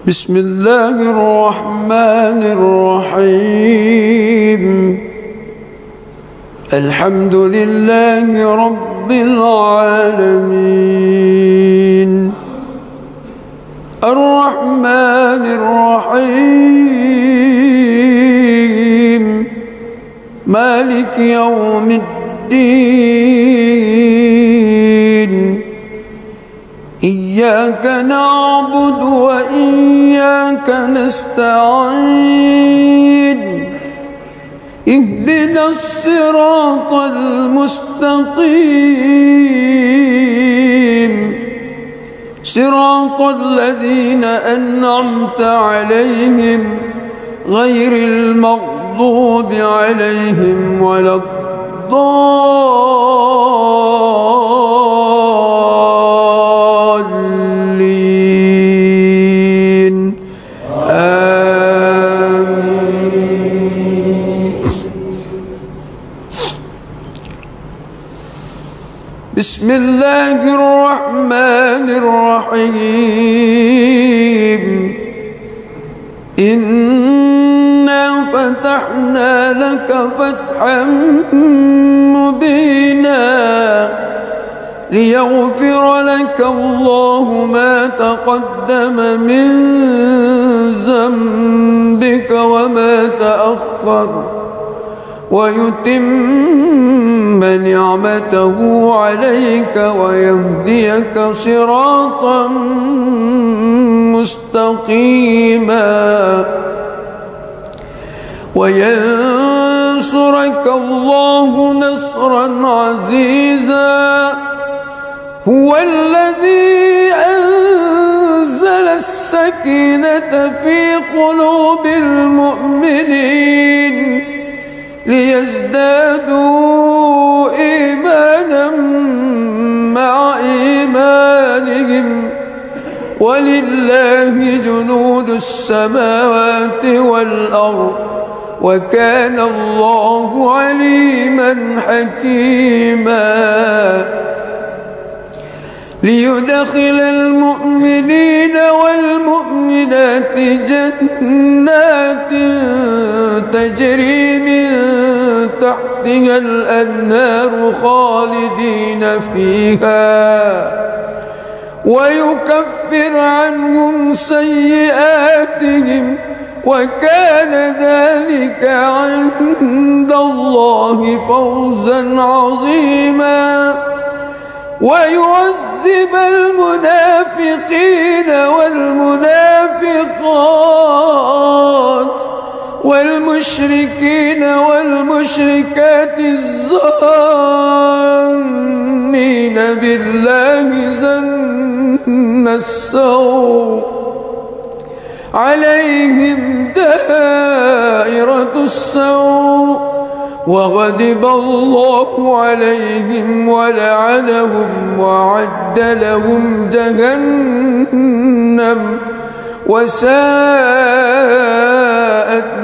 بسم الله الرحمن الرحيم. الحمد لله رب العالمين، الرحمن الرحيم، مالك يوم الدين. إياك نعبد وإياك نستعين. اهدنا الصراط المستقيم، صراط الذين أنعمت عليهم غير المغضوب عليهم ولا الضالين. آمين. بسم الله الرحمن الرحيم. إنا فتحنا لك فتحا مبينا ليغفر لك الله ما تقدم من ذنبك وما تأخر ويتم نعمته عليك ويهديك صراطا مستقيما وينصرك الله نصرا عزيزا. هو الذي أنزل السكينة في قلوب المؤمنين ليزدادوا إيمانا مع إيمانهم، ولله جنود السماوات والأرض وكان الله عليما حكيما. ليدخل المؤمنين والمؤمنات جنات تجري من تحتها الأنهار خالدين فيها ويكفر عنهم سيئاتهم وكان ذلك عند الله فوزا عظيما. ويعذب المنافقين والمنافقات والمشركين والمشركات الظانين بالله ظن السوء عليهم دائرة السوء وغضب الله عليهم ولعنهم وأعد لهم جهنم وساءت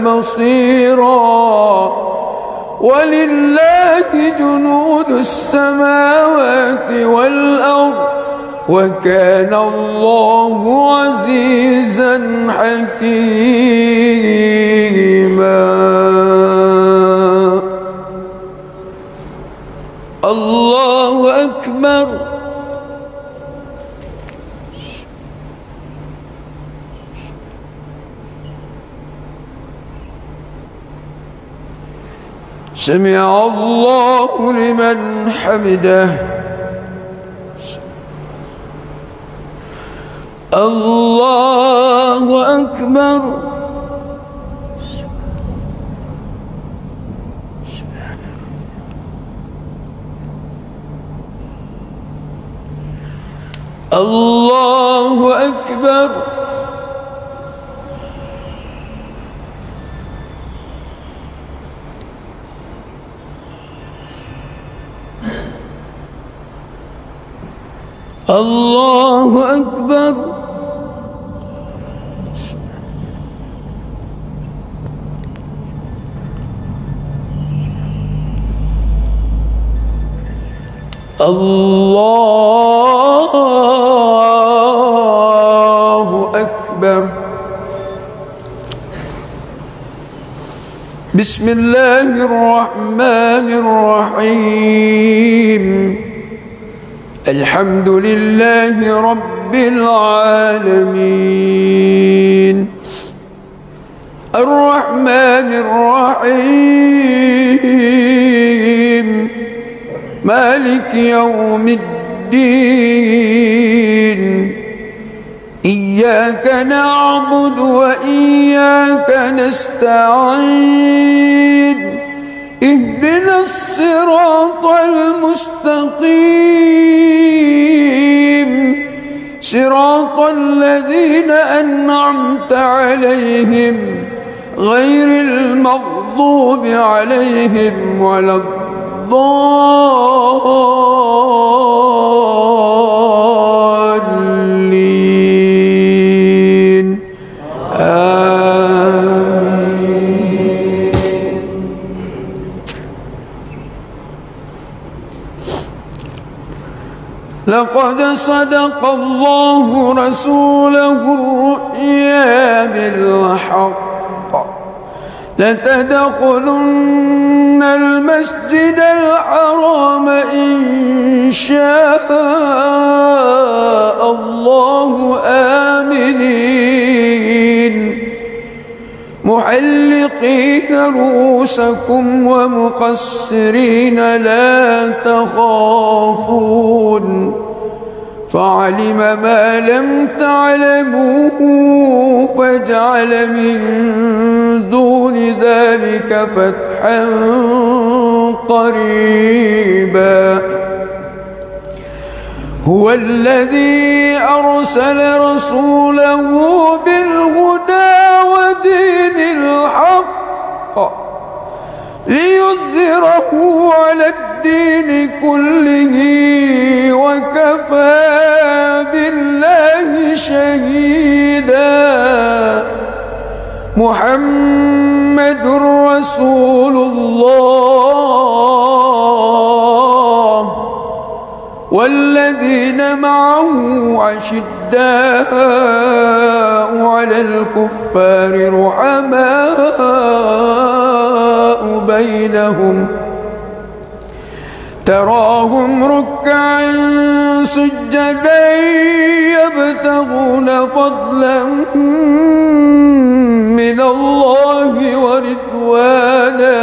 مصيرا. ولله جنود السماوات والأرض وكان الله عزيزا حكيما. الله أكبر. سمع الله لمن حمده. الله أكبر. الله أكبر. الله أكبر. الله أكبر. بسم الله الرحمن الرحيم الحمد لله رب العالمين الرحمن الرحيم مالك يوم الدين إياك نعبد وإياك نستعين اهدنا الصراط المستقيم صراط الذين أنعمت عليهم غير المغضوب عليهم ولا الضالين آمين. لقد صدق الله رسوله الرؤيا بالحق لتدخلن المسجد الحرام إن شاء الله آمنين محلقين رؤوسكم ومقصرين لا تخافون فعلم ما لم تعلموا فجعل من دون ذلك فتحا قريبا هو الذي أرسل رسوله بالهدى ودين الحق ليظهره على الدين كله وكفى بالله شهيدا محمد رسول الله والذين معه أشداء على الكفار رحماء بينهم تراهم ركعا سجدا يبتغون فضلا من الله ورضوانا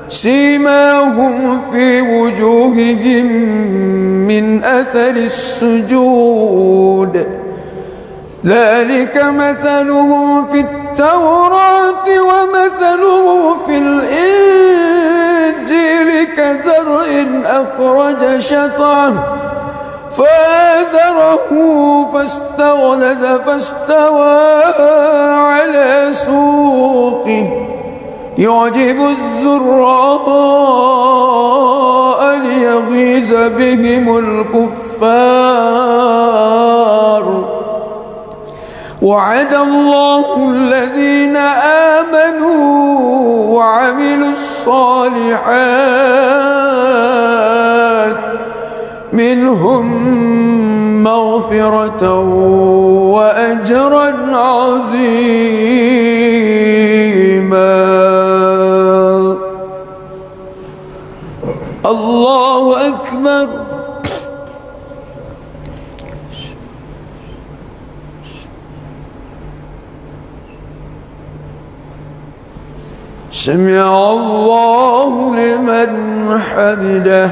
سيماهم في وجوههم من أثر السجود ذلك مثلهم في التوراة ومثلهم في الإنجيل كزرع أخرج شطأه فآزره فاستغلظ فاستوى على سوقه يعجب الزراء ليغيظ بهم الكفار وعد الله الذين آمنوا وعملوا الصالحات منهم مغفرة وأجرا عظيما. الله أكبر. سمع الله لمن حمده.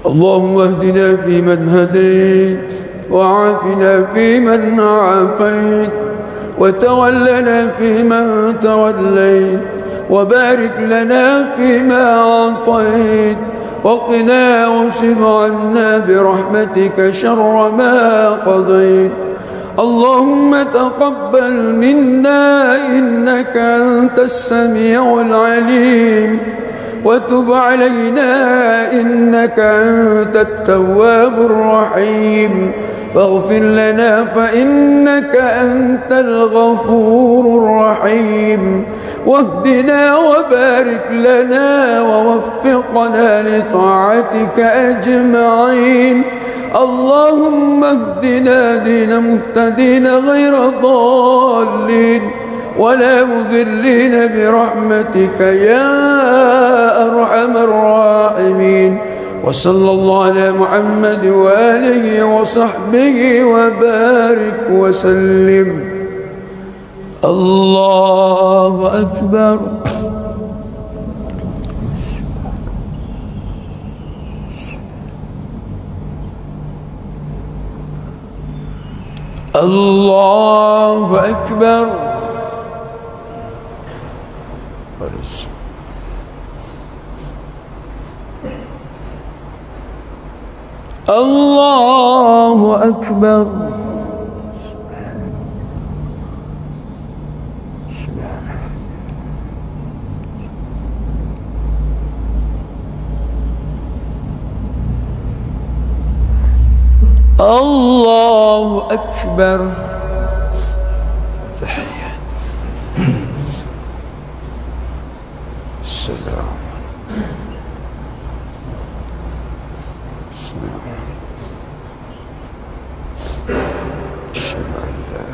اللهم اهدنا فيمن هديت وعافنا فيمن عافيت وتولنا فيمن توليت وبارك لنا فيما أعطيت وقنا واصرف عنا برحمتك شر ما قضيت. اللهم تقبل منا إنك أنت السميع العليم وتب علينا إنك أنت التواب الرحيم. فاغفر لنا فإنك أنت الغفور الرحيم. واهدنا وبارك لنا ووفقنا لطاعتك أجمعين. اللهم اهدنا دين مهتدين غير ضالين ولا مذلين برحمتك يا أرحم الراحمين. وصلى الله على محمد وآله وصحبه وبارك وسلم. الله أكبر. الله أكبر. الله أكبر. الله أكبر. تحيات. السلام. أشهد أن لا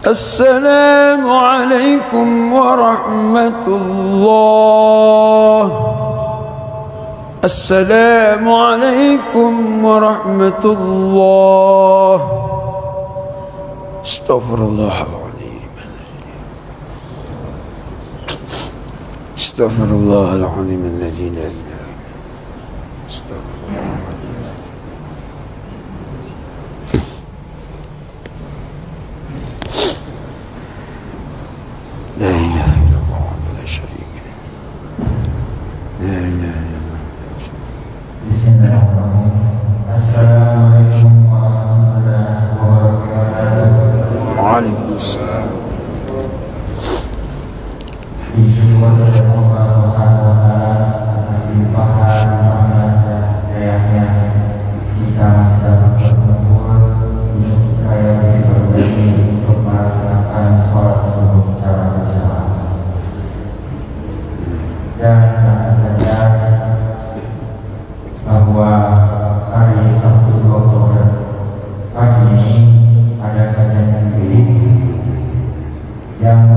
السلام عليكم ورحمة الله. السلام عليكم ورحمة الله. استغفر الله العظيم. استغفر الله العظيم الذي لا إله إلا هو. استغفر الله العظيم. لا إله إلا الله ولا شريك له. لا إله إلا الله. Bismillahirrahmanirrahim. Assalamualaikum warahmatullahi wabarakatuh. Waalaikumsalam. Disyukur kepada Allah Subhanahu wa taala atas limpahan rahmat dan hidayahnya kita masih dapat berkumpul di raya Bukit ini untuk melaksanakan sholat subuh secara berjamaah. Dan langsung saja bahwa hari Sabtu 2 Oktober pagi ini ada kajian fikih yang